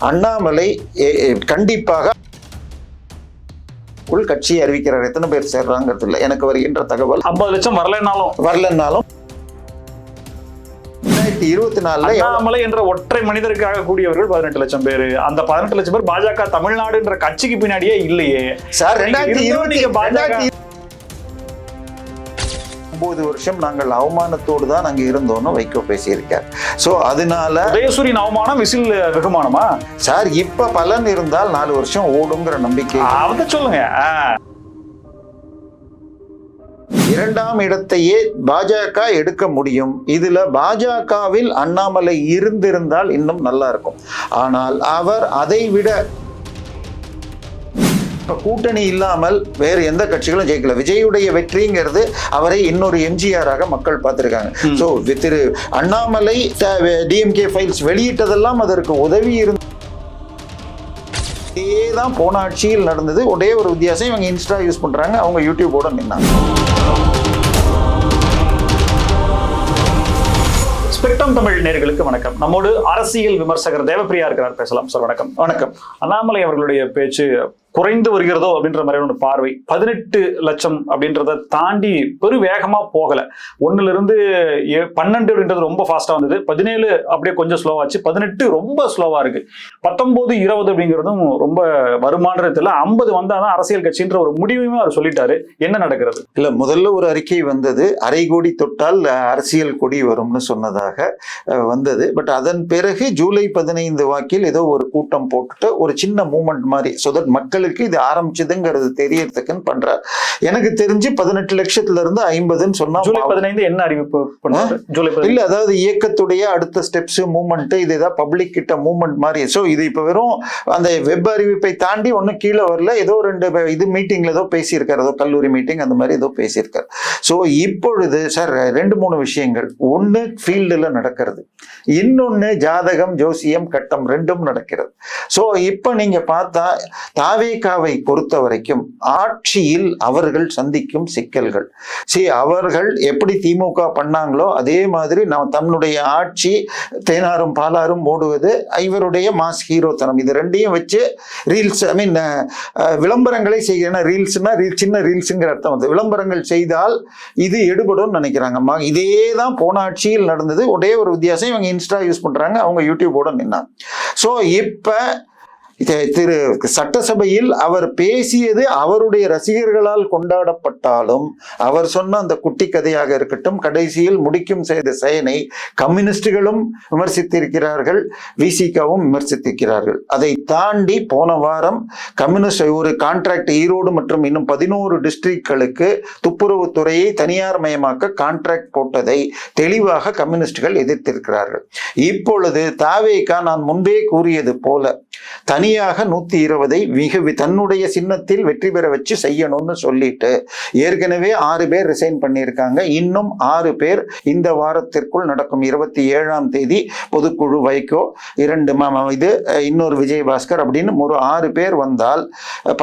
அண்ணாமலை கண்டிப்பாக கட்சியை அறிவிக்கிறார். எத்தனை பேர் சேர்றாங்கிறது இல்லை. எனக்கு வருகின்ற தகவல் 50 லட்சம் வரலன்னாலும் 2024 அண்ணாமலை என்ற ஒற்றை மனிதருக்காக கூடியவர்கள் 18 லட்சம் பேர். அந்த 18 லட்சம் பேர் பாஜக தமிழ்நாடு என்ற கட்சிக்கு பின்னாடியே இல்லையே சார். 2029 வருஷம் நாங்கள் அவமானத்தோடு தான் அங்க இருந்தோம்னு வைகோ பேசியிருக்கார். சோ அதனால உதயசூரின் அவமானம் விசில் வெகுமானமா சார்? இப்ப பலன் இருந்தால் 4 வருஷம் ஓடுங்கிற நம்பிக்கை அதை சொல்லுங்க. 2ஆம் இடத்தையே பாஜக எடுக்க முடியும். இதுல பாஜகவில் அண்ணாமலை இருந்திருந்தால் இன்னும் நல்லா இருக்கும். ஆனால் அவர் அதை விட கூட்டணி இல்லாமல் வேறு எந்த கட்சிகளும் ஜெயிக்கல. விஜயுடைய வெற்றிங்கிறது அவரை இன்னொரு எம்ஜிஆராக மக்கள் பார்த்திருக்காங்க. So Thiru Annamalai DMK files வெளியிட்டதெல்லாம் அதற்கு உதவி தான் போன ஆட்சியில் நடந்தது. ஒரே ஒரு வித்தியாசம், இவங்க இன்ஸ்டா யூஸ் பண்றாங்க, அவங்க யூடியூபோட நின்னாங்க. ஸ்பெக்ட்ரம் தமிழ் நேயர்களுக்கு வணக்கம். நம்மோடு அரசியல் விமர்சகர் தேவப்பிரியா இருக்கிறார், பேசலாம் சார். வணக்கம். வணக்கம். அண்ணாமலை அவர்களுடைய பேச்சு குறைந்து வருகிறதோ அப்படின்ற மாதிரியான பார்வை. 18 லட்சம் அப்படின்றத தாண்டி பெரு வேகமா போகல. 1ல இருந்து 12 அப்படின்றது ரொம்ப ஃபாஸ்டா வந்தது. 17 அப்படியே கொஞ்சம் ஸ்லோவாச்சு. 18 ரொம்ப ஸ்லோவா இருக்கு. 19, 20 அப்படிங்கிறதும் ரொம்ப வருமானத்துல 50 வந்தாதான் அரசியல் கட்சின்ற ஒரு முடிவுமே அவர் சொல்லிட்டாரு. என்ன நடக்கிறது? இல்ல, முதல்ல ஒரு அறிக்கை வந்தது, அரை கோடி தொட்டால் அரசியல் கொடி வரும்னு சொன்னதாக வந்தது. பட் அதன் பிறகு ஜூலை 15 வாக்கில் ஏதோ ஒரு கூட்டம் போட்டுட்டு ஒரு சின்ன மூமெண்ட் மாதிரி மக்களுக்கு இது ஆரம்பிச்சதுங்கிறது தெரியறதுக்குன்னு பண்றார். எனக்கு தெரிஞ்சு 18 லட்சத்துல இருந்து 50 சொன்னா ஜூலை 15 என்ன அறிவிப்பு இல்ல, அதாவது இயக்கத்துடைய அடுத்த ஸ்டெப்ஸ் மூவ்மெண்ட், இது ஏதாவது பப்ளிக் கிட்ட மூவ்மெண்ட் மாதிரி. சோ இது இப்ப வெறும் அந்த வெப் அறிவிப்பை தாண்டி ஒன்னும் கீழே வரல. ஏதோ 2 இது மீட்டிங்ல ஏதோ பேசியிருக்காரு, ஏதோ கல்லூரி மீட்டிங் அந்த மாதிரி ஏதோ பேசியிருக்காரு. சோ இப்பொழுது சார் 2-3 விஷயங்கள். ஒண்ணு ஃபீல்டுல நடக்கிறது, இன்னொன்னு ஜாதகம், ஜோசியம், கட்டம், ரெண்டும் நடக்கிறது. சோ இப்ப நீங்க பார்த்தா தாவேகாவை பொறுத்த வரைக்கும் ஆட்சியில் அவர்கள் சந்திக்கும் சிக்கல்கள், அவர்கள் எப்படி திமுக பண்ணாங்களோ அதே மாதிரி தன்னுடைய ஆட்சி தேனாரும் பாலாரும் ஓடுவது, இவருடைய மாஸ் ஹீரோத்தனம், இது ரெண்டையும் வச்சு ரீல்ஸ், விளம்பரங்களை செய்ய, ரீல்ஸ்னா சின்ன ரீல்ஸுங்கிற அர்த்தம் வந்து விளம்பரங்கள் செய்தால் இது எடுபடும் நினைக்கிறாங்க. இதே தான் போன ஆட்சியில் நடந்தது. ஒரே ஒரு வித்தியாசம், இவங்க இன்ஸ்டா யூஸ் பண்றாங்க, அவங்க யூடியூபோட நின்னாங்க. சோ இப்ப திரு சட்டசபையில் அவர் பேசியது அவருடைய ரசிகர்களால் கொண்டாடப்பட்டாலும், அவர் சொன்ன அந்த குட்டி கதையாக இருக்கட்டும், கடைசியில் முடிக்கும் செய்த செயலை கம்யூனிஸ்டுகளும் விமர்சித்திருக்கிறார்கள், விசிகாவும் விமர்சித்திருக்கிறார்கள். அதை தாண்டி போன வாரம் கம்யூனிஸ்ட் ஒரு கான்ட்ராக்ட் ஈரோடு மற்றும் இன்னும் 11 டிஸ்ட்ரிக்ட்களுக்கு துப்புரவுத்துறையை தனியார் மயமாக்க கான்ட்ராக்ட் போட்டதை தெளிவாக கம்யூனிஸ்டுகள் எதிர்த்திருக்கிறார்கள். இப்பொழுது தாவேகா நான் முன்பே கூறியது போல தனியாக 120 தன்னுடைய சின்னத்தில் வெற்றி பெற வச்சு செய்யணும்னு சொல்லிட்டு ஏற்கனவே 6 பேர் ரிசைன் பண்ணியிருக்காங்க. இன்னும் 6 பேர் இந்த வாரத்திற்குள் நடக்கும். 27ஆம் தேதி பொதுக்குழு வைகோ, 2 இது இன்னொரு விஜயபாஸ்கர் அப்படின்னு ஒரு 6 பேர் வந்தால்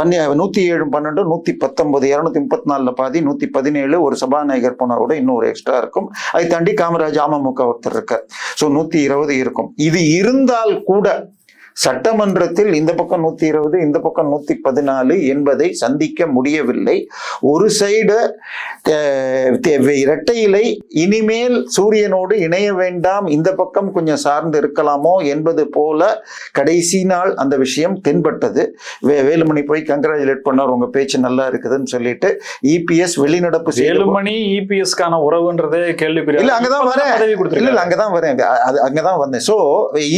107, 12, 119, 234 பாதி 117, ஒரு சபாநாயகர் போனரோட இன்னொரு எக்ஸ்ட்ரா இருக்கும். அதை தாண்டி காமராஜ் அமமுக ஒருத்தர் இருக்கார். ஸோ 120 இருக்கும். இது இருந்தால் கூட சட்டமன்றத்தில் இந்த பக்கம் 120, இந்த பக்கம் 114 என்பதை சந்திக்க முடியவில்லை. ஒரு சைடு இரட்டை இலை இனிமேல் சூரியனோடு இணைய வேண்டாம், இந்த பக்கம் கொஞ்சம் சார்ந்து இருக்கலாமோ என்பது போல கடைசி நாள் அந்த விஷயம் தென்பட்டது. வேலுமணி போய் கங்க்ராச்சுலேட் பண்ணார், உங்க பேச்சு நல்லா இருக்குதுன்னு சொல்லிட்டு. இபிஎஸ் வெளிநடப்பு, வேலுமணி இபிஎஸ்கான உறவுன்றதே கேள்வி இல்ல, அங்கதான் வரேன். இல்ல, அங்கதான் வரேன், அங்கதான் வந்தேன். சோ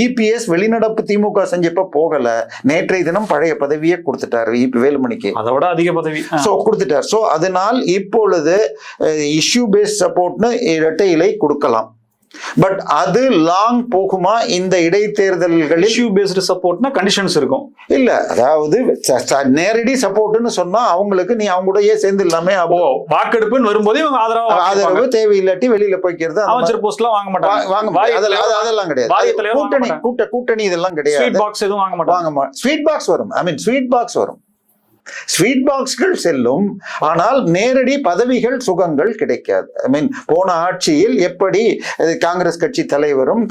இபிஎஸ் வெளிநடப்பு திமுக செஞ்சப்ப போகல, நேற்றைய தினம் பழைய பதவியை கொடுத்துட்டாரு வேலுமணிக்கு, அதோட அதிக பதவி கொடுத்துட்டார். சோ அதனால் இப்பொழுது இஷ்யூ பேஸ்ட் சப்போர்ட்னு இரட்டை இலை கொடுக்கலாம். பட் அது லாங் போகுமா இந்த இடைத்தேர்தல்களில்? இஷ்யூ பேஸ்டு சப்போர்ட்னா கண்டிஷன்ஸ் இருக்கும். இல்ல, அதாவது நேரடி சப்போர்ட்னு சொன்னா அவங்களுக்கு நீ அவங்க கூடயே சேர்ந்து இல்லாம வாக்கெடுப்புன்னு வரும்போது ஆதரவு தேவையில்லாட்டி வெளியில போய்க்கிறது, அமைச்சர் போஸ்ட்லாம் வாங்க மாட்டாங்க, அதெல்லாம் கிடையாது. கூட்டணி இதெல்லாம் கிடையாது. ஸ்வீட் பாக்ஸ் எதுவும் வாங்க மாட்டாங்க. ஸ்வீட் பாக்ஸ் வரும், ஸ்வீட் பாக்ஸ் வரும். ஸ்வீட் பாக்ஸ்கள் செல்லும், ஆனால் நேரடி பதவிகள் சுகங்கள் கிடைக்காது. ஐ மீன் போன ஆட்சியில் எப்படி காங்கிரஸ் கட்சி தலைவரும்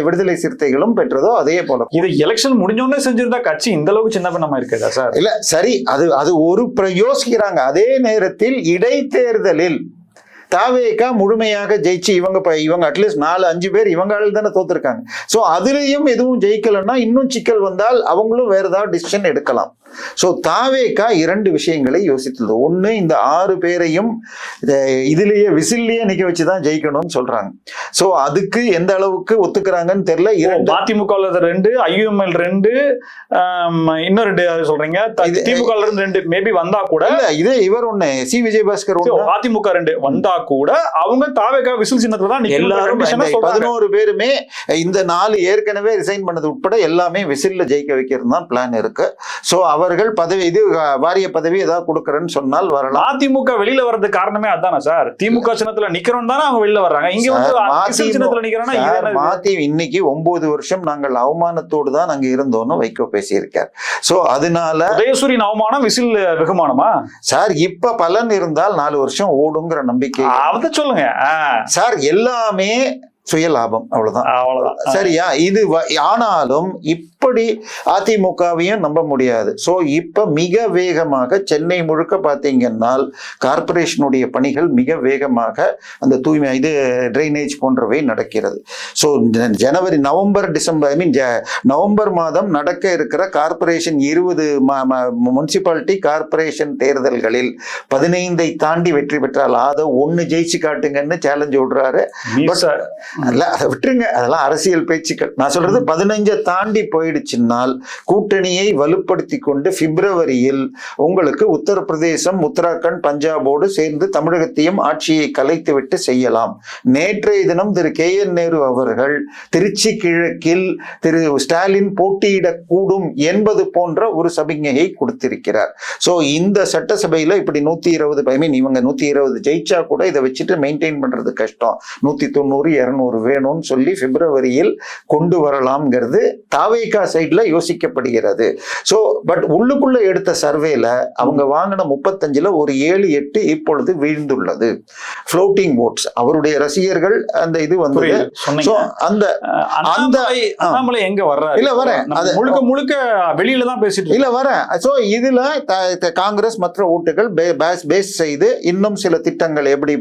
விடுதலை சிறுத்தைகளும் பெற்றதோ அதே போல. இது எலெக்ஷன் முடிஞ்சோடனே செஞ்சிருந்தா கட்சி இந்த அளவுக்கு சின்ன பண்ணமா இருக்கா சார்? இல்ல சரி, அது ஒரு யோசிக்கிறாங்க. அதே நேரத்தில் இடைத்தேர்தலில் தாவேகா முழுமையாக ஜெயிச்சு இவங்க அட்லீஸ்ட் 4-5 பேர் இவங்களால தானே தோத்துருக்காங்க. ஸோ அதுலயும் எதுவும் ஜெயிக்கலன்னா இன்னும் சிக்கல் வந்தால் அவங்களும் வேற ஏதாவது டிசிஷன் எடுக்கலாம். ஸோ தாவேகா 2 விஷயங்களை யோசித்தது. ஒண்ணு, இந்த 6 பேரையும் இதுலயே விசில்லயே நிக்க வச்சுதான் ஜெயிக்கணும்னு சொல்றாங்க. ஸோ அதுக்கு எந்த அளவுக்கு ஒத்துக்கிறாங்கன்னு தெரியல. அதிமுக 2, IUML 2, இன்னும் 2 சொல்றீங்க, திமுக 2 மேபி வந்தா கூட இல்ல, இவர் ஒண்ணு, சி விஜயபாஸ்கர் ஒண்ணு, அதிமுக 2 வந்தா கூட அவங்க தாவேகா விசில் சின்னத்துல தான் எல்லாரும் 11 பேருமே இந்த 4 ஏற்கனவே ரிசைன் பண்ணது உட்பட எல்லாமே விசில்ல ஜெயிக்க வைக்கிறது தான் பிளான் இருக்கு. ஸோ அவர்கள் பதவி வாரிய பதவி ஏதாவது கொடுக்கறேன்னு சொன்னால் வரலாம். அதிமுக வெளியில வர்றதுக்கு காரணமே அதானே சார்? திமுக சின்னத்துல நிக்கிறோம் தானே அவங்க வெளியில வர்றாங்க. இங்க வந்து சின்னத்துல நிக்கிறோம்னா மாத்தி இன்னைக்கு 9 வருஷம் நாங்கள் அவமானத்தோடு தான் அங்க இருந்தோம்னு வைகோ பேசியிருக்கார். சோ அதனால உதயசூரியன் அவமானம் விசில் வெகுமானமா சார்? இப்ப பலன் இருந்தால் 4 வருஷம் ஓடுங்கிற நம்பிக்கை அதை சொல்லுங்க சார். எல்லாமே சுய லாபம், அவ்வளவுதான். சரியா? இது ஆனாலும் இப்படி அதிமுகவையும் நம்ப முடியாது. சோ இப்ப மிக வேகமாக சென்னை முழுக்க பாத்தீங்கன்னா கார்பரேஷனுடைய பணிகள் மிக வேகமாக அந்த தூய்மை டிரைனேஜ் போன்றவை நடக்கிறது. சோ ஜனவரி, நவம்பர், டிசம்பர், நவம்பர் மாதம் நடக்க இருக்கிற கார்பரேஷன் 20 முனிசிபாலிட்டி கார்பரேஷன் தேர்தல்களில் 15 தாண்டி வெற்றி பெற்றால் அதை 1 ஜெயிச்சு காட்டுங்கன்னு சேலஞ்ச் விடுறாரு. அல்ல, அதை விட்டுருங்க, அதெல்லாம் அரசியல் பேச்சுக்கள். நான் சொல்றது 15 தாண்டி போயிடுச்சுன்னால் கூட்டணியை வலுப்படுத்தி கொண்டு பிப்ரவரியில் உங்களுக்கு உத்தரப்பிரதேசம், உத்தராகண்ட், பஞ்சாபோடு சேர்ந்து தமிழகத்தையும் ஆட்சியை கலைத்து விட்டு செய்யலாம். நேற்றைய தினம் திரு KN நேரு அவர்கள் திருச்சி கிழக்கில் திரு ஸ்டாலின் போட்டியிடக்கூடும் என்பது போன்ற ஒரு சமிக்ஞையை கொடுத்திருக்கிறார். சோ இந்த சட்டசபையில இப்படி 120, இவங்க 120 ஜெயிச்சா கூட இதை வச்சுட்டு மெயின்டைன் பண்றது கஷ்டம். 190, 200 வேணும்னு சொல்லி பிப்ரவரியில் கொண்டு வரலாம்ங்கிறது தாவேகா சைட்ல யோசிக்கப்படுகிறது. சோ பட் உள்ளுக்குள்ள எடுத்த சர்வேல அவங்க வாங்கின 35ல ஒரு 7-8 இப்பொழுது வீழ்ந்துள்ளது. ஃப்ளோட்டிங் ஓட்ஸ், அவருடைய ரசிகர்கள் அந்த இது வந்து அந்த அண்ணாமலை எங்க வர்றாரு? இல்ல வரேன், அது முழுக்க வெளியில தான் பேசிட்டு இல்ல வரேன். சோ இதுல காங்கிரஸ் மற்ற ஓட்டுகள் பேஸ் செய்து இன்னும் சில திட்டங்கள் எப்படி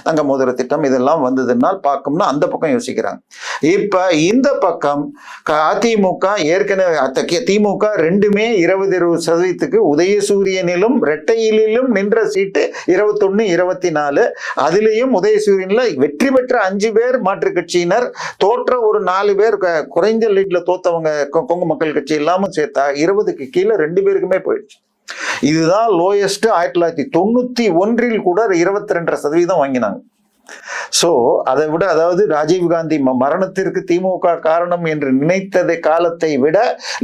தங்க மோதிர திட்டம் இதெல்லாம் வந்ததுனால் பார்க்கும்னா அந்த பக்கம் யோசிக்கிறாங்க. இப்ப இந்த பக்கம் அதிமுக ஏற்கனவே திமுக ரெண்டுமே 20% உதயசூரியனிலும் இரட்டையிலும் நின்ற சீட்டு 21, 24. அதுலயும் உதயசூரியன்ல வெற்றி பெற்ற 5 பேர் மாற்றுக் கட்சியினர், தோற்ற ஒரு 4 பேர் குறைந்த லீட்ல தோத்தவங்க கொங்கு மக்கள் கட்சி இல்லாம சேர்த்தா 20க்கு கீழே 2 பேருக்குமே போயிடுச்சு. இதுதான் லோயஸ்ட். 1991 கூட 22% வாங்கினாங்க. சோ அதை விட, அதாவது ராஜீவ்காந்தி மரணத்திற்கு திமுக காரணம் என்று நினைத்ததை காலத்தை விட,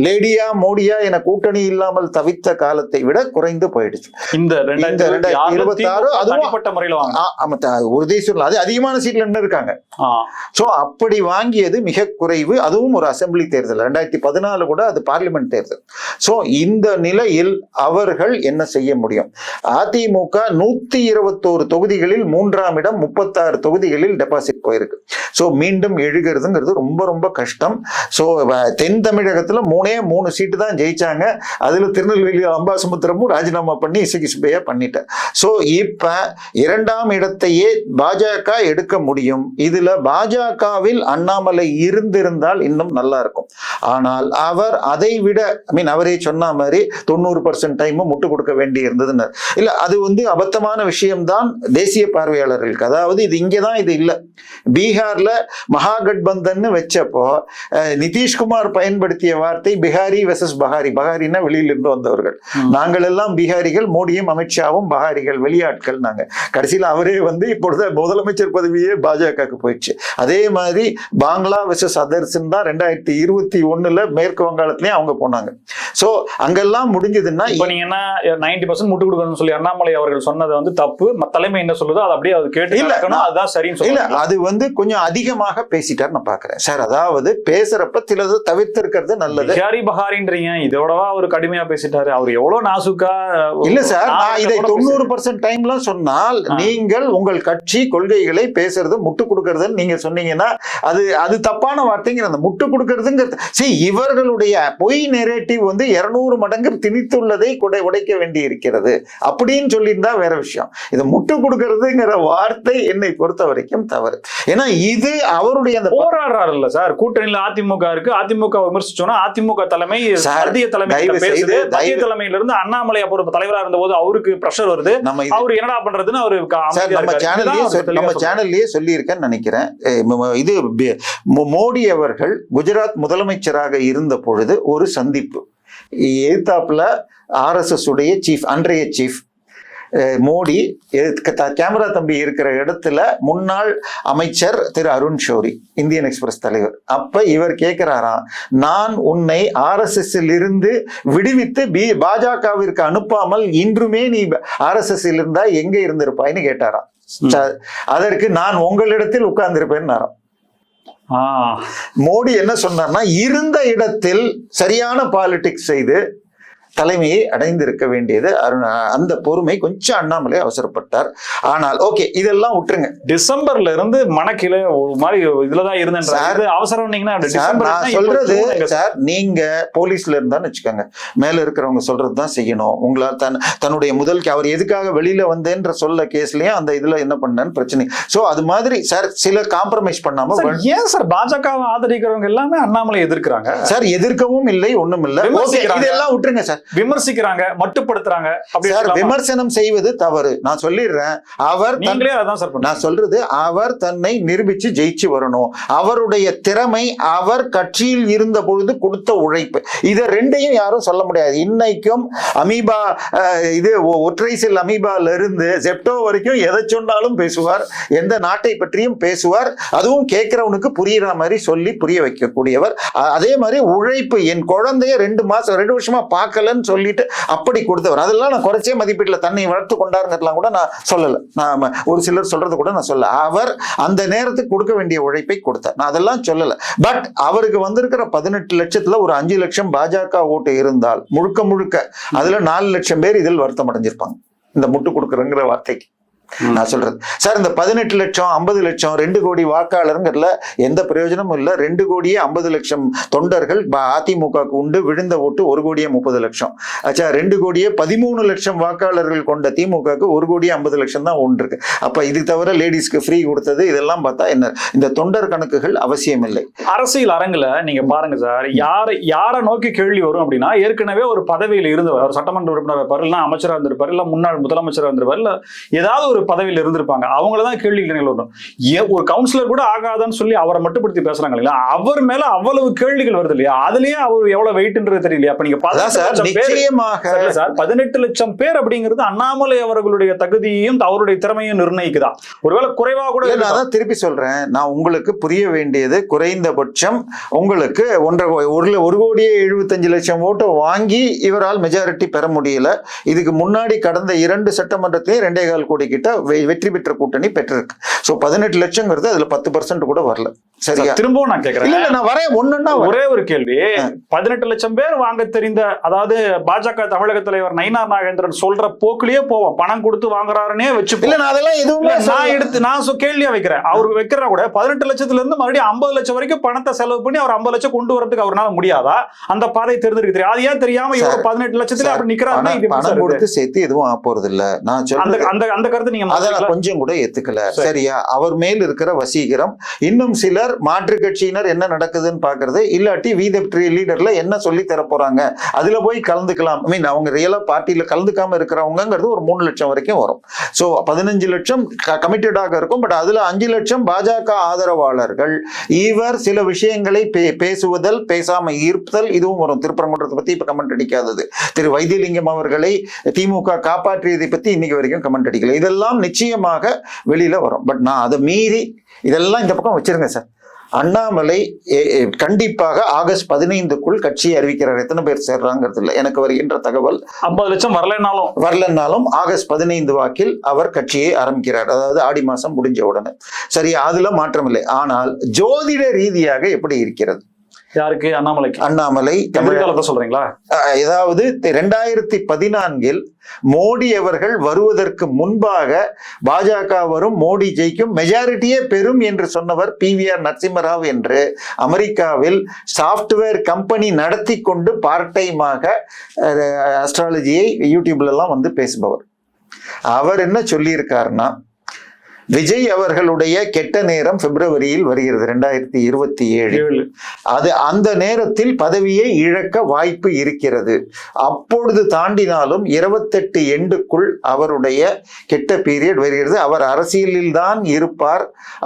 லேடியா மோடியா என கூட்டணி இல்லாமல் தவித்த காலத்தை விட குறைந்து போயிடுச்சு. இந்த 2026 அது அதிகமான சீட்ல என்ன இருக்காங்க. சோ அப்படி வாங்கியது மிக குறைவு. அதுவும் ஒரு அசெம்பிளி தேர்தல். 2014 கூட அது பார்லிமெண்ட் தேர்தல். சோ இந்த நிலையில் அவர்கள் என்ன செய்ய முடியும்? அதிமுக 121 தொகுதிகளில் 3ஆம் இடம், 36 தொகுதிகளில் டெபாசிட் போயிருக்கு. சோ மீண்டும் எழுகிறதுங்கிறது ரொம்ப ரொம்ப கஷ்டம். சோ தென் தமிழகத்துல 3 சீட்டு தான் ஜெயிச்சாங்க. அதுல திருநெல்வேலி அம்பாசமுத்திரமும் ராஜினாமா பண்ணி இசையா பண்ணிட்டேன். சோ இப்ப 2ஆம் இடத்தையே பாஜக எடுக்க முடியும். இதுல பாஜகவில் அண்ணாமலை இருந்திருந்தால் இன்னும் நல்லா இருக்கும். ஆனால் அவர் அதை விட அவரே சொன்ன மாதிரி 90% டைம் முட்டு கொடுக்க வேண்டி இருந்ததுன்னு இல்ல. அது வந்து அபத்தமான விஷயம்தான் தேசிய பார்வையாளர்களுக்கு. அதாவது இது இங்கதான் இது இல்ல. பீகார்ல மகாகட்பந்தன் வச்சப்போ நிதிஷ்குமார் பயன்படுத்திய வார்த்தை பிஹாரி வெர்சஸ் பஹாரி. பஹாரின்னா வெளியிலிருந்து வந்தவர்கள். நாங்கள் எல்லாம் பீகாரிகள், மோடியும் அமித்ஷாவும் பஹாரிகள், வெளியாட்கள் நாங்க. கடைசியில் அவரே வந்து இப்பொழுது முதலமைச்சர் பதவியே பாஜகவுக்கு போயிடுச்சு. அதே மாதிரி பாங்லா வெர்சஸ் அதர்ஸ் தான் 2021 மேற்கு வங்காளத்திலயும் அவங்க போனாங்க. சோ அங்கெல்லாம் முடிஞ்சதுன்னா இப்ப நீங்க என்ன 90% முட்டு கொடுக்கணும்னு சொல்லி அண்ணாமலை அவர்கள் சொன்னது வந்து தப்பு. தலைமை என்ன சொல்லுதோ அது அப்படியே அது கேட்டு இல்ல. அதான் தான் சரின்னு இல்ல சொல்ல. அது வந்து கொஞ்சம் அதிகமாக பேசிட்டார் நான் பாக்குறேன் சார். அதாவது பேசுறப்ப சிலது தவிர்த்து இருக்கிறது நல்லது. பிஹாரி பஹாரின்றீங்க, இதோடவா அவரு கடுமையா பேசிட்டாரு? அவர் எவ்வளவு நாசுக்கா. இல்ல சார், நான் இதை 90% டைம்ல சொன்னால் நீங்கள் உங்கள் கட்சி கொள்கைகளை பேசுறது முட்டு கொடுக்கறதுன்னு நீங்க சொன்னீங்கன்னா அது தப்பான வார்த்தைங்கிற. அந்த முட்டு கொடுக்கறதுங்கிறது இவர்களுடைய பொய் நெரேட்டிவ் வந்து 200 மடங்கு திணித்துள்ளதை உடைக்க வேண்டி இருக்கிறது அப்படின்னு சொல்லியிருந்தா வேற விஷயம். இது முட்டு கொடுக்கறதுங்கிற வார்த்தை என்னை பொறுத்த வரைக்கும் தவறு. ஏன்னா இது அவருடைய அந்த போராடுறாரு இல்ல சார், கூட்டணியில அதிமுக இருக்கு, அதிமுக விமர்சிச்சோன்னா அதிமுக தலைமை மத்திய தலைமை பேசுது, மத்திய தலைமையில இருந்து அண்ணாமலை அப்போ தலைவரா இருந்த போது அவருக்கு பிரஷர் வருது, அவரு என்னடா பண்றதுன்னு அவரு நம்ம சேனல்லயே சொல்லி இருக்கேன்னு நினைக்கிறேன். இது மோடி அவர்கள் குஜராத் முதலமைச்சராக இருந்த பொழுது ஒரு சந்திப்பு, எதிர்த்தாப்புல RSS உடைய சீஃப், அன்றைய சீஃப் மோடி கேமரா தம்பி இருக்கிற இடத்துல முன்னாள் அமைச்சர் திரு அருண் ஷோரி, இந்தியன் எக்ஸ்பிரஸ் தலைவர். அப்ப இவர் கேட்கிறாராம், நான் உன்னை RSS இருந்து விடுவித்து பாஜகவிற்கு அனுப்பாமல் இன்றுமே நீ RSS இருந்தா எங்க இருந்திருப்பாய்ன்னு கேட்டாராம். அதற்கு நான் உங்களிடத்தில் உட்கார்ந்திருப்பேன். மோடி என்ன சொன்னார்னா, இருந்த இடத்தில் சரியான பாலிடிக்ஸ் செய்து தலைமையை அடைந்திருக்க வேண்டியது அந்த பொறுமை கொஞ்சம் அண்ணாமலை அவசரப்பட்டார். ஆனால் ஓகே, இதெல்லாம் விட்டுருங்க. டிசம்பர்ல இருந்து மணக்கில ஒரு மாதிரி இதுலதான் இருந்தேன் அவசரம். நான் சொல்றது சார், நீங்க போலீஸ்ல இருந்தான்னு வச்சுக்கோங்க, மேல இருக்கிறவங்க சொல்றதுதான் செய்யணும். உங்களால் தன்னுடைய முதல் அவர் எதுக்காக வெளியில வந்தேன்ற சொல்ல கேஸ்லயும் அந்த இதுல என்ன பண்ணான்னு பிரச்சனை. சோ அது மாதிரி சார் சில காம்ப்ரமைஸ் பண்ணாம. ஏன் சார் பாஜகவை ஆதரிக்கிறவங்க எல்லாமே அண்ணாமலை எதிர்க்கிறாங்க சார்? எதிர்க்கவும் இல்லை, ஒண்ணும் இல்லை. இதெல்லாம் விட்டுருங்க சார். விமர்சிக்கிறாங்க, மட்டுப்படுத்துறாங்க. விமர்சனம் செய்வது தவறு. நான் சொல்லிடுறேன். நான் சொல்றது, அவர் தன்னை நிரூபிச்சு ஜெயிச்சு வரணும். அவருடைய திறமை, அவர் கட்சியில் இருந்த பொழுது கொடுத்த உழைப்பு, இதை ரெண்டையும் யாரும் சொல்ல முடியாது. இன்னைக்கும் அமீபா, இது ஒற்றை செல் அமீபால இருந்து ஜெப்டோ வரைக்கும் எதை சொன்னாலும் பேசுவார், எந்த நாட்டை பற்றியும் பேசுவார். அதுவும் கேட்கிறவனுக்கு புரியுற மாதிரி சொல்லி புரிய வைக்கக்கூடியவர். அதே மாதிரி உழைப்பு, என் குழந்தைய 2 வருஷமா பார்க்கலன்னு சொல்லிட்டு அப்படி கொடுத்தவர். அதெல்லாம் நான் குறைச்சே மதிப்பீட்டில் தன்னை வளர்த்து கொண்டாருங்கலாம் கூட நான் சொல்லல. நான் ஒரு சிலர் சொல்றது கூட நான் சொல்ல. அவர் அந்த நேரத்துக்கு கொடுக்க வேண்டிய உழைப்பை கொடுத்தார், நான் அதெல்லாம் சொல்லல. பட் அவருக்கு வந்திருக்கிற 18 லட்சத்துல ஒரு 5 லட்சம் பாஜக ஓட்டு இருந்தால் முழுக்க அதுல 4 லட்சம் பேர் இதில் வருத்தம் அடைஞ்சிருப்பாங்க இந்த முட்டு கொடுக்குறங்கிற வார்த்தைக்கு. நான் சொல்றது சார், இந்த 18 லட்சம் 50 லட்சம் 2 கோடி வாக்காளருங்கிறதுல எந்த பிரயோஜனமும் இல்லை. 2 கோடியே 50 லட்சம் தொண்டர்கள் அதிமுக உண்டு, விழுந்த ஓட்டு 1 கோடியே 30 லட்சம். ஆச்சா, 2 கோடியே 13 லட்சம் வாக்காளர்கள் கொண்ட திமுக 1 கோடியே 50 லட்சம் தான் ஒன்று இருக்கு. அப்ப இது தவிர லேடிஸ்க்கு ஃப்ரீ கொடுத்தது இதெல்லாம் பார்த்தா என்ன, இந்த தொண்டர் கணக்குகள் அவசியம் இல்லை. அரசியல் அரங்குல நீங்க பாருங்க சார், யாரை நோக்கி கேள்வி வரும் அப்படின்னா, ஏற்கனவே ஒரு பதவியில் இருந்தவர், ஒரு சட்டமன்ற உறுப்பினர் இருப்பாரு, இல்ல அமைச்சராக இருந்திருப்பாரு, இல்ல முன்னாள் முதலமைச்சராக இருந்திருப்பாரு, இல்ல ஏதாவது ஒரு பதவியில் இருந்திருப்பாங்க. அவங்களதான் கேள்விகள் வரும். ஒரு கவுன்சிலர் கூட ஆகாதான்னு சொல்லி அவரை மட்டுப்படுத்தி பேசுறாங்க இல்லையா, அவர் மேல அவ்வளவு கேள்விகள் வருது இல்லையா, அதுலயே அவர் எவ்வளவு வெயிட்ன்றது தெரியலையா? அப்ப நீங்க 18 லட்சம் பேர் அப்படிங்கிறது அண்ணாமலை அவர்களுடைய தகுதியையும் அவருடைய திறமையும் நிர்ணயிக்குதா? ஒருவேளை குறைவா கூட. நான் திருப்பி சொல்றேன், நான் உங்களுக்கு புரிய வேண்டியது, குறைந்தபட்சம் உங்களுக்கு 1 கோடியே 75 லட்சம் ஓட்டு வாங்கி இவரால் மெஜாரிட்டி பெற முடியல. இதுக்கு முன்னாடி கடந்த 2 சட்டமன்றத்திலே 2.25 கோடி கிட்ட வெற்றி பெற்ற கூட்டணி பெற்றிருக்கு. சோ 18 லட்சம்ங்கிறது அதுல 10% கூட வரல. சரியா? திரும்பவும் நான் கேட்கிறேன். இல்ல நான் வரேன், ஒண்ணுன்னா ஒரே ஒரு கேள்வி. 18 லட்சம் பேர் வாங்க தெரிந்த, அதாவது பாஜக தமிழக தலைவர் நயினார் நாகேந்திரன் சொல்ற போக்குலயே போவோம், பணம் கொடுத்து வாங்குறாருன்னே வச்சு. இல்ல நான் அதெல்லாம் எதுவும் நான் கேள்வியா வைக்கிறேன். அவருக்கு வைக்கிறா கூட 18 லட்சத்துல இருந்து மறுபடியும் 50 லட்சம் வரைக்கும் பணத்தை செலவு பண்ணி அவர் 50 லட்சம் கொண்டு வரதுக்கு அவரால் முடியாதா? அந்த பாதை தேர்ந்தெடுக்க தெரியும். அது ஏன் தெரியாம இவர் 18 லட்சத்துல அப்படி நிக்கிறாருன்னா பணம் கொடுத்து சேர்த்து எதுவும் ஆப்போறது இல்ல. நான் அந்த கருத்து நீங்க கொஞ்சம் கூட ஏத்துக்கல. சரியா? அவர் மேல் இருக்கிற வசீகரம், இன்னும் சிலர் மாற்று கட்சியினர் என்ன நடக்குதுன்னு பாக்குறது, இல்லாட்டி லீடர்ல என்ன சொல்லி தர போறாங்க அதுல போய் கலந்துக்கலாம். ஐ மீன் அவங்க ரியலா பார்ட்டியில கலந்துக்காம இருக்கிறவங்கிறது ஒரு 3 லட்சம் வரைக்கும் வரும். சோ 15 லட்சம் கமிட்டடாக இருக்கும். பட் அதுல 5 லட்சம் பாஜக ஆதரவாளர்கள். இவர் சில விஷயங்களை பேசுவதல், பேசாம ஈர்ப்புதல், இதுவும் வரும். திருப்பரங்குன்றத்தை பத்தி இப்ப கமெண்ட் அடிக்காதது, திரு வைத்தியலிங்கம் அவர்களை திமுக காப்பாற்றியதை பத்தி இன்னைக்கு வரைக்கும் கமெண்ட் அடிக்கல. இதெல்லாம் நிச்சயமாக வெளியில வரும். பட் நான் அதை மீறி இதெல்லாம் இந்த பக்கம் வச்சிருங்க சார். அண்ணாமலை கண்டிப்பாக ஆகஸ்ட் 15க்குள் கட்சியை அறிவிக்கிறார். எத்தனை பேர் சேர்றாங்கிறது இல்லை, எனக்கு வருகின்ற தகவல் 50 லட்சம் வரலன்னாலும் ஆகஸ்ட் 15 வாக்கில் அவர் கட்சியை ஆரம்பிக்கிறார். அதாவது ஆடி மாசம் முடிஞ்ச உடனே. சரி, அதுல மாற்றம் இல்லை. ஆனால் ஜோதிட ரீதியாக எப்படி இருக்கிறது? யாருக்கு? அண்ணாமலை தமிழகத்தை சொல்றீங்களா? ஏதாவது 2014 மோடி அவர்கள் வருவதற்கு முன்பாக பாஜக வரும், மோடி ஜெயிக்கும், மெஜாரிட்டியே பெறும் என்று சொன்னவர் PVR நரசிம்மராவ் என்று அமெரிக்காவில் சாப்ட்வேர் கம்பெனி நடத்தி கொண்டு பார்ட் டைமாக அஸ்ட்ராலஜியை யூடியூப்ல எல்லாம் வந்து பேசுபவர். அவர் என்ன சொல்லியிருக்காருன்னா, விஜய் அவர்களுடைய கெட்ட நேரம் பிப்ரவரியில் வருகிறது 2027. அது அந்த நேரத்தில் பதவியை இழக்க வாய்ப்பு இருக்கிறது. அப்பொழுது தாண்டினாலும் 28 எண்டுக்குள் அவருடைய கெட்ட பீரியட் வருகிறது. அவர் அரசியலில் தான் இருப்பார்,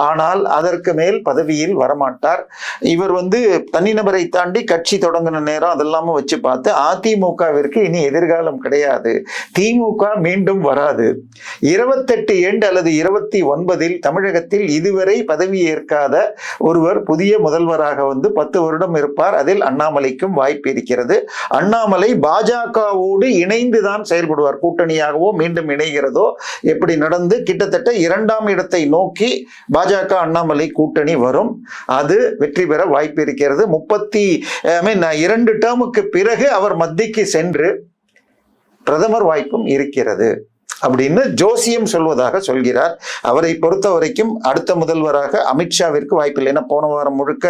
ஆனால் அதற்கு மேல் பதவியில் வரமாட்டார். இவர் வந்து தனிநபரை தாண்டி கட்சி தொடங்கின நேரம் அதெல்லாமும் வச்சு பார்த்து அதிமுகவிற்கு இனி எதிர்காலம் கிடையாது, திமுக மீண்டும் வராது. 28 எண்டு அல்லது 29 தமிழகத்தில் இதுவரை பதவி ஏற்காத ஒருவர் புதிய முதல்வராக வந்து 10 வருடம் இருப்பார். அதில் அண்ணாமலைக்கும் வாய்ப்பு இருக்கிறது. அண்ணாமலை பாஜகவோடு இணைந்துதான் செயல்படுவார். கூட்டணியாகவோ மீண்டும் இணைகிறதோ எப்படி நடந்து கிட்டத்தட்ட 2ஆம் இடத்தை நோக்கி பாஜக அண்ணாமலை கூட்டணி வரும். அது வெற்றி பெற வாய்ப்பு இருக்கிறது. 2 டேர்முக்கு பிறகு அவர் மத்திக்கு சென்று பிரதமர் வாய்ப்பும் இருக்கிறது அப்படின்னு ஜோசியம் சொல்வதாக சொல்கிறார். அவரை பொறுத்த வரைக்கும் அடுத்த முதல்வராக அமித்ஷாவிற்கு வாய்ப்பில்லை. ஏன்னா போன வாரம் முழுக்க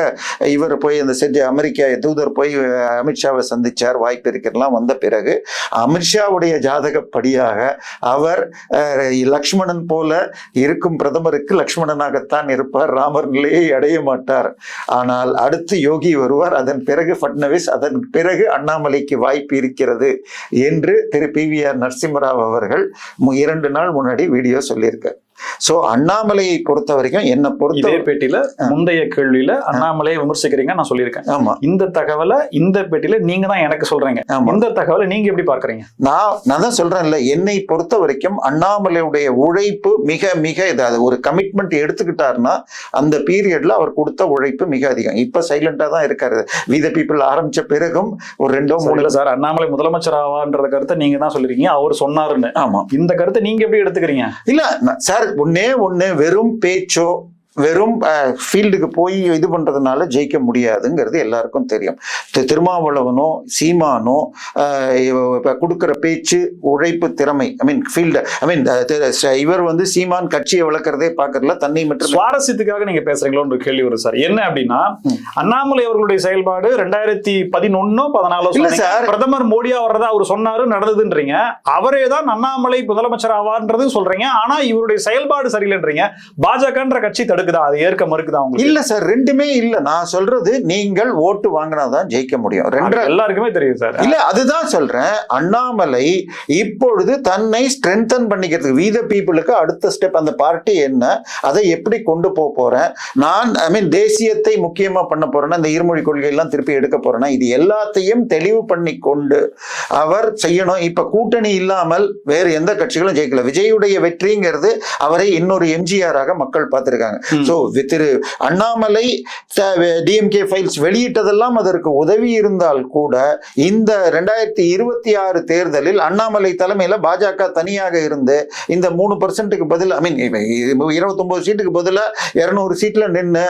இவர் போய் அந்த அமெரிக்கா தூதர் போய் அமித்ஷாவை சந்திச்சார். வாய்ப்பு இருக்கிறலாம் வந்த பிறகு அமித்ஷாவுடைய ஜாதகப்படியாக அவர் லக்ஷ்மணன் போல இருக்கும் பிரதமருக்கு லக்ஷ்மணனாகத்தான் இருப்பார், ராமர் நிலையை அடைய மாட்டார். ஆனால் அடுத்து யோகி வருவார், அதன் பிறகு பட்னவிஸ், அதன் பிறகு அண்ணாமலைக்கு வாய்ப்பு இருக்கிறது என்று திரு PVR நரசிம்மராவ் அவர்கள் 2 நாள் முன்னாடி வீடியோ சொல்லியிருக்காரு. சோ அண்ணாமலையை பொறுத்த வரைக்கும் என்ன பொறுத்த பேட்டியில முந்தைய கேள்வியில அண்ணாமலையை விமர்சிக்கிறீங்க நான் சொல்லியிருக்கேன். ஆமா, இந்த தகவலை இந்த பேட்டியில நீங்க தான் எனக்கு சொல்றீங்க. இந்த தகவலை நீங்க எப்படி பார்க்கறீங்க? நான் தான் சொல்றேன்ல, என்னை பொறுத்த வரைக்கும் அண்ணாமலையுடைய உழைப்பு மிக மிக இதாவது ஒரு கமிட்மெண்ட் எடுத்துக்கிட்டாருன்னா அந்த பீரியட்ல அவர் கொடுத்த உழைப்பு மிக அதிகம். இப்ப சைலண்டா தான் இருக்காரு. வி த பீப்புள் ஆரம்பிச்ச பிறகும் ஒரு 2-3 சார் அண்ணாமலை முதலமைச்சர் ஆவான்ற கருத்தை நீங்க தான் சொல்லிருக்கீங்க, அவர் சொன்னாருன்னு. ஆமா, இந்த கருத்தை நீங்க எப்படி எடுத்துக்கிறீங்க? இல்ல சார், ஒண்ணு வெறும் பேச்சோ வெறும் ஃபீல்டுக்கு போய் இது பண்றதுனால ஜெயிக்க முடியாதுங்கிறது எல்லாருக்கும் தெரியும். திருமாவளவனோ சீமானோ கொடுக்கிற பேச்சு, உழைப்பு, திறமை, இவர் வந்து சீமான் கட்சியை வளர்க்கறதே பாக்கறதுல தன்னை மட்டும் சுவாரஸ்யத்துக்காக நீங்க பேசுறீங்களோன்னு கேள்வி ஒரு சார். என்ன அப்படின்னா, அண்ணாமலை அவர்களுடைய செயல்பாடு 2011-14 இல்ல சார், பிரதமர் மோடியா வர்றதா அவர் சொன்னாரு, நடந்ததுன்றீங்க. அவரே தான் அண்ணாமலை முதலமைச்சர் ஆவார்ன்றது சொல்றீங்க. ஆனா இவருடைய செயல்பாடு சரியில்லைன்றீங்க. பாஜகன்ற கட்சி அது ஏற்க மறுக்குதா? இல்ல சார், ரெண்டுமே இல்ல. நான் சொல்றது, நீங்கள் ஓட்டு வாங்கினாதான் ஜெயிக்க முடியும். எல்லாருக்குமே தெரியும் சார். இல்ல, அதுதான் சொல்றேன். அண்ணாமலை இப்பொழுது தன்னை ஸ்ட்ரென்தன் பண்ணிக்கிறதுக்கு வி த பீப்புளுக்கு அடுத்த ஸ்டெப், அந்த பார்ட்டி என்ன, அதை எப்படி கொண்டு போறேன், நான் தேசியத்தை முக்கியமா பண்ண போறேன்னா, இந்த இருமொழி கொள்கை எல்லாம் திருப்பி எடுக்க போறேன்னா, இது எல்லாத்தையும் தெளிவு பண்ணி கொண்டு அவர் செய்யணும். இப்ப கூட்டணி இல்லாமல் வேறு எந்த கட்சிகளும் ஜெயிக்கல. விஜயுடைய வெற்றிங்கிறது அவரை இன்னொரு எம்ஜிஆராக மக்கள் பார்த்திருக்காங்க. So Thiru Annamalai DMK files வெளியிட்டதெல்லாம் அதற்கு உதவி இருந்தால் கூட இந்த 2026 தேர்தலில் அண்ணாமலை தலைமையில பாஜக தனியாக இருந்து இந்த 3% பதில் 29 சீட்டுக்கு பதிலா 200 சீட்ல நின்று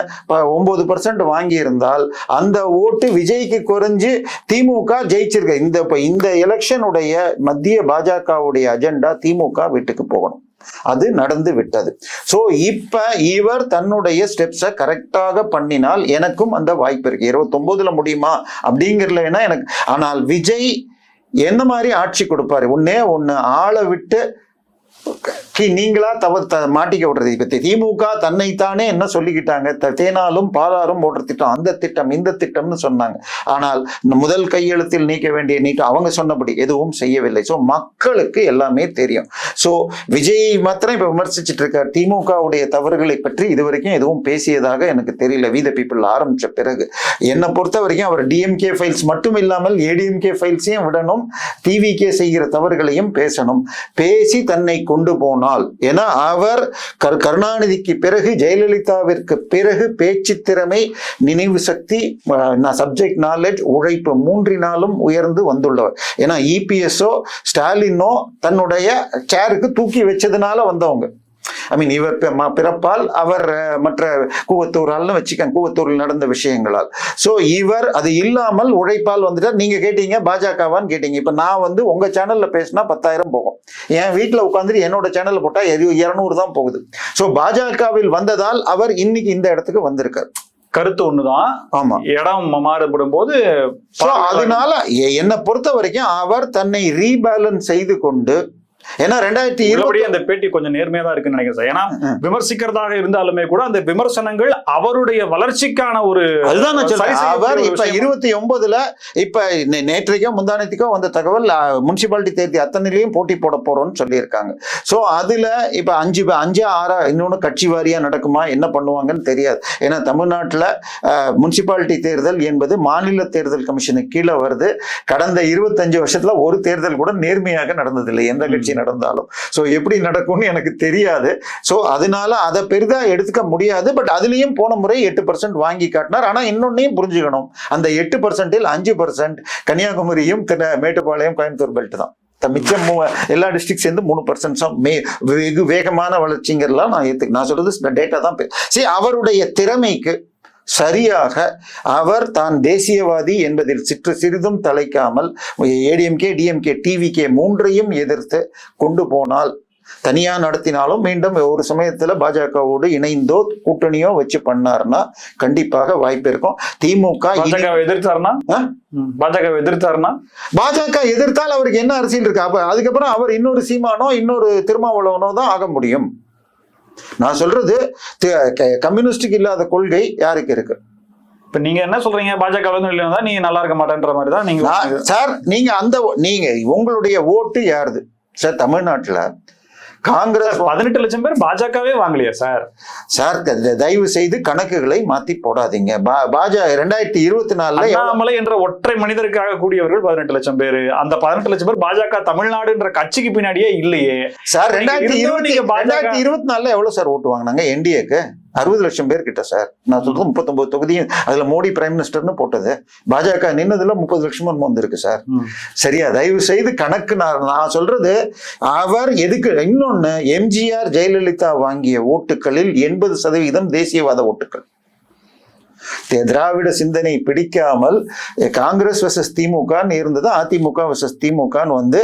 9% வாங்கி இருந்தால் அந்த ஓட்டு விஜய்க்கு குறைஞ்சு திமுக ஜெயிச்சிருக்க. இந்த எலெக்ஷனுடைய மத்திய பாஜகவுடைய அஜெண்டா திமுக வீட்டுக்கு போகணும். அது நடந்து விட்டது. சோ இப்ப இவர் தன்னுடைய ஸ்டெப்ஸை கரெக்டாக பண்ணினால் எனக்கும் அந்த வாய்ப்பு இருக்கு. 29ல முடியுமா அப்படிங்கிறதுல எனக்கு. ஆனால் விஜய் என்ன மாதிரி ஆட்சி கொடுப்பாரு? ஒண்ணு ஆளை விட்டு நீங்களா மாட்டிக்க விடுறது. இப்ப திமுக தன்னைத்தானே என்ன சொல்லிக்கிட்டாங்க, தேனாலும் பாலாரும் போடுற திட்டம், அந்த திட்டம் இந்த திட்டம்னு சொன்னாங்க. ஆனால் முதல் கையெழுத்தில் நீக்க வேண்டிய நீக்கம் அவங்க சொன்னபடி எதுவும் செய்யவில்லை. சோ மக்களுக்கு எல்லாமே தெரியும். சோ விஜய் மாத்திரம் இப்ப விமர்சிச்சுட்டு இருக்கார். திமுகவுடைய தவறுகளை பற்றி இதுவரைக்கும் எதுவும் பேசியதாக எனக்கு தெரியல. வி த பீப்புள் ஆரம்பிச்ச பிறகு என்னை பொறுத்த வரைக்கும் அவர் டிஎம்கே ஃபைல்ஸ் மட்டும் இல்லாமல் ஏடிஎம்கே ஃபைல்ஸையும் விடணும், டிவிகே செய்கிற தவறுகளையும் பேசணும். பேசி தன்னை கொண்டு போன போனால், ஏன்னா அவர் கருணாநிதிக்கு பிறகு ஜெயலலிதாவிற்கு பிறகு பேச்சு திறமை, நினைவு சக்தி, சப்ஜெக்ட் நாலேஜ், உழைப்பு மூன்றினாலும் உயர்ந்து வந்துள்ளவர். ஏன்னா இபிஎஸ்ஓ ஸ்டாலினோ தன்னுடைய சேருக்கு தூக்கி வச்சதுனால வந்தவங்க. ஐ மீன் இவர் பிறப்பால், அவர் மற்ற கூவத்தூரால்னு வச்சுக்கங்க, கூவத்தூரில் நடந்த விஷயங்களால். ஸோ இவர் அது இல்லாமல் உழைப்பால் வந்துட்டார். நீங்க கேட்டீங்க பாஜகவான்னு கேட்டீங்க. இப்ப நான் வந்து உங்க சேனல்ல பேசினா 10,000 போகும், என் வீட்டில் உட்காந்துட்டு என்னோட சேனல்ல போட்டா 200 தான் போகுது. ஸோ பாஜகவில் வந்ததால் அவர் இன்னைக்கு இந்த இடத்துக்கு வந்திருக்கார். கருத்து ஒண்ணுதான், ஆமா, இடம் மாறுபடும் போது. அதனால என்னை பொறுத்த வரைக்கும் அவர் தன்னை ரீபேலன்ஸ் செய்து கொண்டு, ஏன்னா 2020 அந்த பேட்டி கொஞ்சம் நேர்மையா தான் இருக்குன்னு நினைக்கிறேன் சார். ஏன்னா விமர்சிக்கிறதாக இருந்தாலுமே கூட அந்த விமர்சனங்கள் அவருடைய வளர்ச்சிக்கான ஒரு, அதுதான் நான் சொல்றேன். அவர் இப்ப 29ல இப்ப நேற்றைக்கோ முந்தானத்துக்கோ வந்த தகவல், முனிசிபாலிட்டி தேர்தல் அத்தனையிலையும் போட்டி போட போறோம்னு சொல்லியிருக்காங்க. சோ அதுல இப்ப 5 6 இன்னொன்னு கட்சி வாரியா நடக்குமா, என்ன பண்ணுவாங்கன்னு தெரியாது. ஏன்னா தமிழ்நாட்டுல முனிசிபாலிட்டி தேர்தல் என்பது மாநில தேர்தல் கமிஷனுக்கு கீழே வருது. கடந்த 25 வருஷத்துல ஒரு தேர்தல் கூட நேர்மையாக நடந்ததில்லை, எந்த கட்சி நடந்தாலும். சோ எப்படி நடக்கும்னு எனக்கு தெரியாது. சோ அதனால அதை பெரிதா எடுத்துக்க முடியாது. பட் அதுலயும் போன முறை 8% வாங்கி காட்டினார். ஆனா இன்னொன்னையும் புரிஞ்சுக்கணும், அந்த 8%-இல் 5% கன்னியாகுமரியும் மேட்டுப்பாளையம் கோயம்புத்தூர் பெல்ட் தான். மிச்சம் எல்லா டிஸ்ட்ரிக்ட் சேர்ந்து 3% வெகு வேகமான வளர்ச்சிங்கிறலாம் நான் சொல்றது டேட்டா தான். சரி, அவருடைய திறமைக்கு சரியாக அவர் தான் தேசியவாதி என்பதில் சிறிதும் தலைக்காமல் ஏடிஎம்கே, டிஎம்கே, டிவிகே மூன்றையும் எதிர்த்து கொண்டு போனால், தனியா நடத்தினாலும் மீண்டும் ஒரு சமயத்துல பாஜகவோடு இணைந்தோ கூட்டணியோ வச்சு பண்ணார்னா கண்டிப்பாக வாய்ப்பு இருக்கும். திமுக பாஜக எதிர்த்தால் அவருக்கு என்ன அரசியல் இருக்கு? அப்ப அதுக்கப்புறம் அவர் இன்னொரு சீமானோ இன்னொரு திருமாவளவனோ தான் ஆக முடியும். நான் சொல்றது கம்யூனிஸ்டுக்கு இல்லாத கொள்கை யாருக்கு இருக்கு? இப்ப நீங்க என்ன சொல்றீங்க, பாஜக நீங்க நல்லா இருக்க மாட்டேன்ற மாதிரி தான் நீங்க சார். நீங்க உங்களுடைய ஓட்டு யாருது சார்? தமிழ்நாட்டுல காங்கிரஸ் 18 லட்சம் பேர் பாஜகவே வாங்கலையா சார்? சார் தயவு செய்து கணக்குகளை மாத்தி போடாதீங்க. 2024 அண்ணாமலை என்ற ஒற்றை மனிதருக்காக கூடியவர்கள் 18 லட்சம் பேர். அந்த 18 லட்சம் பேர் பாஜக தமிழ்நாடுன்ற கட்சிக்கு பின்னாடியே இல்லையே சார். 2024 எவ்வளவு சார் ஓட்டு வாங்கினாங்க என்டிஏக்கு? 60 லட்சம் பேர் கிட்ட சார். நான் சொல்றது 39 தொகுதியும் அதுல மோடி பிரைம் மினிஸ்டர்னு போட்டது. பாஜக நின்னதுல 30 லட்சம் வந்திருக்கு சார். சரியா? தயவு செய்து கணக்கு நான் சொல்றது, அவர் எதுக்கு இன்னொன்னு, எம்ஜிஆர் ஜெயலலிதா வாங்கிய ஓட்டுகளில் 80% தேசியவாத ஓட்டுகள். திராவிட சிந்தனை பிடிக்காமல் காங்கிரஸ் வெர்சஸ் திமுக இருந்தது, அதிமுக வெர்சஸ் திமுக வந்து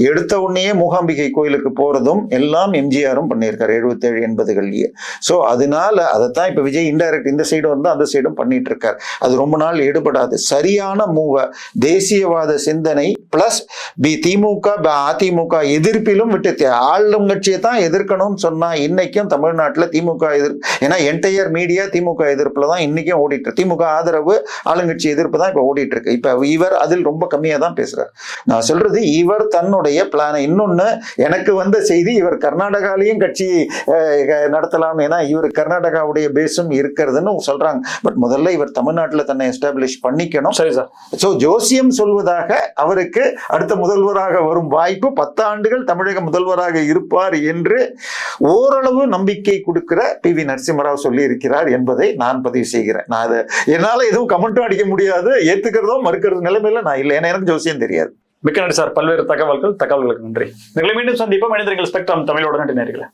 எடுத்த உடனே மூகாம்பிகை கோயிலுக்கு போறதும் எல்லாம் எம்ஜிஆரும் பண்ணியிருக்காரு 77 80களிலேயே. ஸோ அதனால அதைத்தான் இப்ப விஜய் இன்டைரக்ட் இந்த சைடும் வந்து அந்த சைடும் பண்ணிட்டு இருக்காரு. அது ரொம்ப நாள் ஈடுபடாது. சரியான மூவ தேசியவாத சிந்தனை பிளஸ் திமுக அதிமுக எதிர்ப்பிலும் விட்டு ஆளும் கட்சியை தான் எதிர்க்கணும்னு சொன்னா இன்னைக்கும் தமிழ்நாட்டுல திமுக எதிர்ப்பு, ஏன்னா என்டையர் மீடியா திமுக எதிர்ப்புல தான் இன்னைக்கும் ஓடிட்டு, திமுக ஆதரவு ஆளுங்கட்சி எதிர்ப்பு தான் இப்ப ஓடிட்டு இருக்கு. இப்ப இவர் அதில் ரொம்ப கம்மியா தான் பேசுறாரு. நான் சொல்றது இவர் தன்னுடைய பிளான. இன்னொன்னு எனக்கு வந்த செய்தி, இவர் கர்நாடகாலையும் கட்சி நடத்தலாம், ஏன்னா இவர் கர்நாடகாவுடைய பேஸும் இருக்கிறதுன்னு சொல்றாங்க. பட் முதல்ல இவர் தமிழ்நாட்டில் தன்னை எஸ்டாப்ளிஷ் பண்ணிக்கணும். சரி சார். சோ ஜோசியம் சொல்வதாக அவருக்கு அடுத்த முதல்வராக வரும் வாய்ப்பு, 10 ஆண்டுகள் தமிழக முதல்வராக இருப்பார் என்று ஓரளவு நம்பிக்கை கொடுக்கிற PV நரசிம்மராவ் சொல்லி இருக்கிறார் என்பதை நான் பதிவு செய்கிறேன். நான் அதை என்னால எதுவும் கமெண்ட்டும் அடிக்க முடியாது, ஏத்துக்கிறதோ மறுக்கிறது நிலைமையில நான் இல்லை, ஏன்னா எனக்கு ஜோசியம் தெரியாது. மிக்க நன்றி சார். பல்வேறு தகவல்களுக்கு நன்றி. மீண்டும் சந்திப்போம். மனிதர்கள் ஸ்பெக்ட்ரம் தமிழோட நேர்களே.